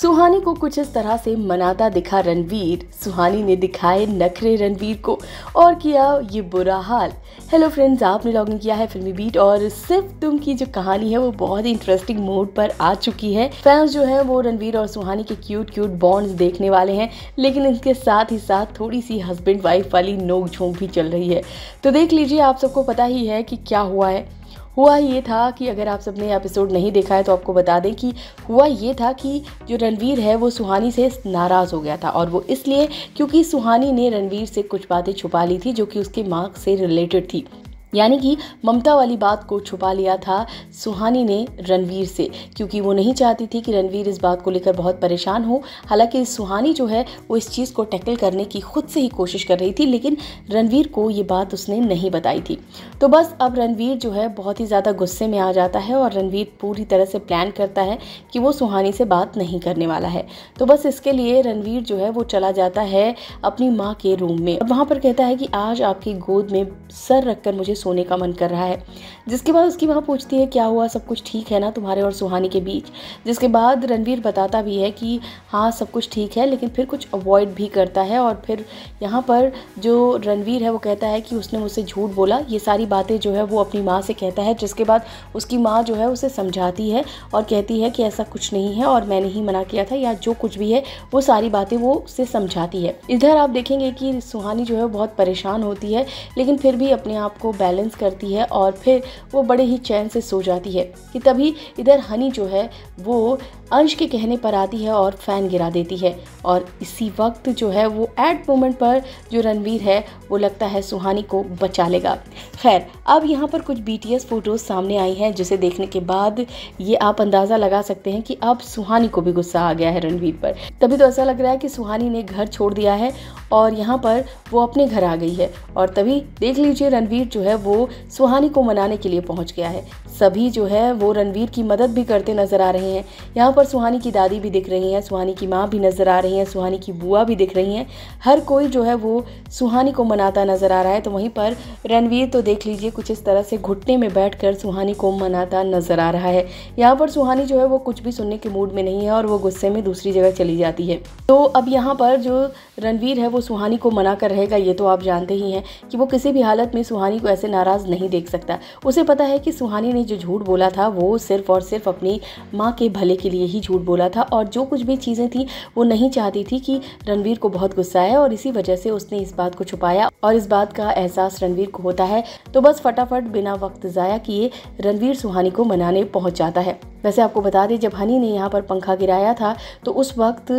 सुहानी को कुछ इस तरह से मनाता दिखा रणवीर। सुहानी ने दिखाए नखरे रणवीर को और किया ये बुरा हाल। हेलो फ्रेंड्स, आपने लॉगिन किया है फिल्मी बीट और सिर्फ तुम की जो कहानी है वो बहुत ही इंटरेस्टिंग मोड पर आ चुकी है। फैंस जो है वो रणवीर और सुहानी के क्यूट बॉन्ड्स देखने वाले हैं, लेकिन इसके साथ ही साथ थोड़ी सी हस्बैंड वाइफ वाली नोक झोंक भी चल रही है। तो देख लीजिए, आप सबको पता ही है कि क्या हुआ ये था कि अगर आप सबने एपिसोड नहीं देखा है तो आपको बता दें कि हुआ ये था कि जो रणवीर है वो सुहानी से नाराज़ हो गया था, और वो इसलिए क्योंकि सुहानी ने रणवीर से कुछ बातें छुपा ली थी जो कि उसके मार्क्स से रिलेटेड थी। यानी कि ममता वाली बात को छुपा लिया था सुहानी ने रणवीर से, क्योंकि वो नहीं चाहती थी कि रणवीर इस बात को लेकर बहुत परेशान हो। हालांकि सुहानी जो है वो इस चीज़ को टैकल करने की खुद से ही कोशिश कर रही थी, लेकिन रणवीर को ये बात उसने नहीं बताई थी। तो बस अब रणवीर जो है बहुत ही ज़्यादा गुस्से में आ जाता है और रणवीर पूरी तरह से प्लान करता है कि वो सुहानी से बात नहीं करने वाला है। तो बस इसके लिए रणवीर जो है वो चला जाता है अपनी माँ के रूम में और वहाँ पर कहता है कि आज आपकी गोद में सर रखकर मुझे सोने का मन कर रहा है। जिसके बाद उसकी माँ पूछती है क्या हुआ, सब कुछ ठीक है ना तुम्हारे और सुहानी के बीच। जिसके बाद रणवीर बताता भी है कि हाँ सब कुछ ठीक है, लेकिन फिर कुछ अवॉइड भी करता है। और फिर यहाँ पर जो रणवीर है वो कहता है कि उसने मुझसे झूठ बोला, ये सारी बातें जो है वो अपनी माँ से कहता है। जिसके बाद उसकी माँ जो है उसे समझाती है और कहती है कि ऐसा कुछ नहीं है और मैंने ही मना किया था, या जो कुछ भी है वो सारी बातें वो उसे समझाती है। इधर आप देखेंगे कि सुहानी जो है बहुत परेशान होती है, लेकिन फिर भी अपने आप को बैलेंस करती है और फिर वो बड़े ही चैन से सो जाती है कि तभी इधर हनी जो है वो अंश के कहने पर आती है और फैन गिरा देती है। और इसी वक्त जो है वो एट मोमेंट पर जो रणवीर है वो लगता है सुहानी को बचा लेगा। खैर, अब यहाँ पर कुछ BTS फोटोज सामने आई हैं, जिसे देखने के बाद ये आप अंदाज़ा लगा सकते हैं कि अब सुहानी को भी गुस्सा आ गया है रणवीर पर। तभी तो ऐसा लग रहा है कि सुहानी ने घर छोड़ दिया है और यहाँ पर वो अपने घर आ गई है। और तभी देख लीजिए रणवीर जो है वो सुहानी को मनाने के लिए पहुँच गया है। सभी जो है वो रणवीर की मदद भी करते नजर आ रहे हैं। यहाँ पर सुहानी की दादी भी दिख रही हैं, सुहानी की माँ भी नजर आ रही हैं, सुहानी की बुआ भी दिख रही हैं। हर कोई जो है वो सुहानी को मनाता नजर आ रहा है। तो वहीं पर रणवीर तो देख लीजिए कुछ इस तरह से घुटने में बैठकर सुहानी को मनाता नजर आ रहा है। यहाँ पर सुहानी जो है वो कुछ भी सुनने के मूड में नहीं है और वो गुस्से में दूसरी जगह चली जाती है। तो अब यहाँ पर जो रणवीर है वो सुहानी को मना कर रहेगा, ये तो आप जानते ही हैं कि वो किसी भी हालत में सुहानी को ऐसे नाराज़ नहीं देख सकता। उसे पता है कि सुहानी ने जो झूठ बोला था वो सिर्फ और सिर्फ अपनी माँ के भले के लिए ही झूठ बोला था, और जो कुछ भी चीज़ें थी वो नहीं चाहती थी कि रणवीर को बहुत गुस्सा आए, और इसी वजह से उसने इस बात को छुपाया और इस बात का एहसास रणवीर को होता है। तो बस फटाफट बिना वक्त ज़ाया किए रणवीर सुहानी को मनाने पहुँच जाता है। वैसे आपको बता दें, जब हनी ने यहाँ पर पंखा गिराया था तो उस वक्त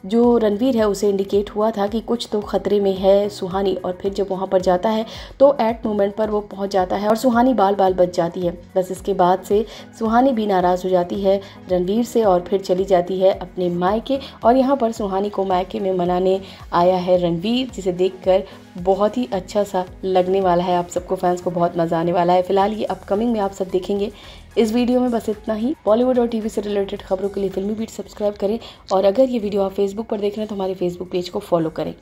जो रणवीर है उसे इंडिकेट हुआ था कि कुछ तो खतरे में है सुहानी, और फिर जब वहाँ पर जाता है तो एट मोमेंट पर वो पहुँच जाता है और सुहानी बाल बच जाती है। बस इसके बाद से सुहानी भी नाराज़ हो जाती है रणवीर से और फिर चली जाती है अपने मायके। और यहाँ पर सुहानी को मायके में मनाने आया है रणवीर, जिसे देखकर बहुत ही अच्छा सा लगने वाला है। आप सबको, फैंस को बहुत मज़ा आने वाला है। फिलहाल ये अपकमिंग में आप सब देखेंगे। इस वीडियो में बस इतना ही। बॉलीवुड और टीवी से रिलेटेड खबरों के लिए फिल्मी बीट सब्सक्राइब करें, और अगर ये वीडियो आप फेसबुक पर देख रहे हैं तो हमारे फेसबुक पेज को फॉलो करें।